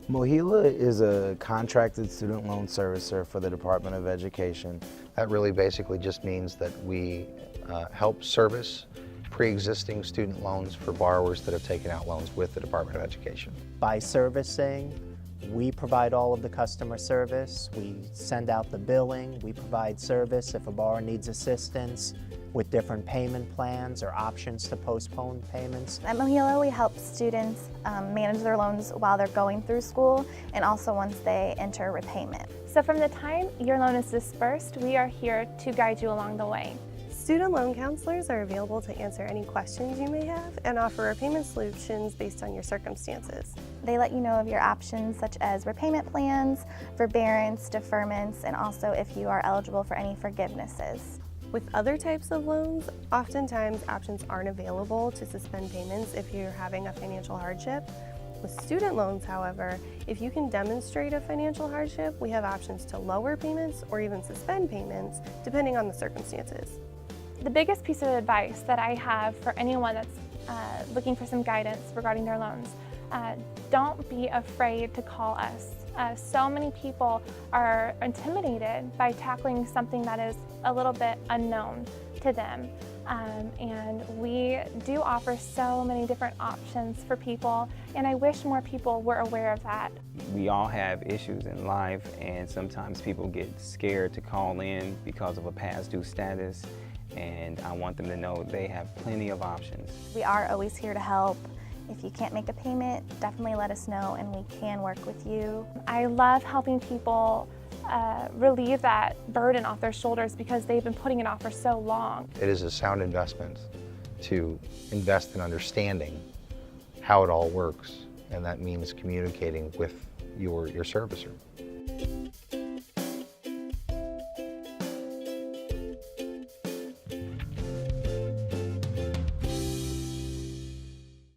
MOHELA is a contracted student loan servicer for the Department of Education. That really basically just means that we help service pre-existing student loans for borrowers that have taken out loans with the Department of Education. By servicing, we provide all of the customer service, we send out the billing, we provide service if a borrower needs assistance with different payment plans or options to postpone payments. At MOHELA, we help students manage their loans while they're going through school and also once they enter repayment. So from the time your loan is dispersed, we are here to guide you along the way. Student loan counselors are available to answer any questions you may have and offer repayment solutions based on your circumstances. They let you know of your options such as repayment plans, forbearance, deferments, and also if you are eligible for any forgivenesses. With other types of loans, oftentimes options aren't available to suspend payments if you're having a financial hardship. With student loans, however, if you can demonstrate a financial hardship, we have options to lower payments or even suspend payments, depending on the circumstances. The biggest piece of advice that I have for anyone that's looking for some guidance regarding their loans, don't be afraid to call us. So many people are intimidated by tackling something that is a little bit unknown to them. And we do offer so many different options for people, and I wish more people were aware of that. We all have issues in life, and sometimes people get scared to call in because of a past due status, and I want them to know they have plenty of options. We are always here to help. If you can't make a payment, definitely let us know and we can work with you. I love helping people relieve that burden off their shoulders because they've been putting it off for so long. It is a sound investment to invest in understanding how it all works, and that means communicating with your servicer.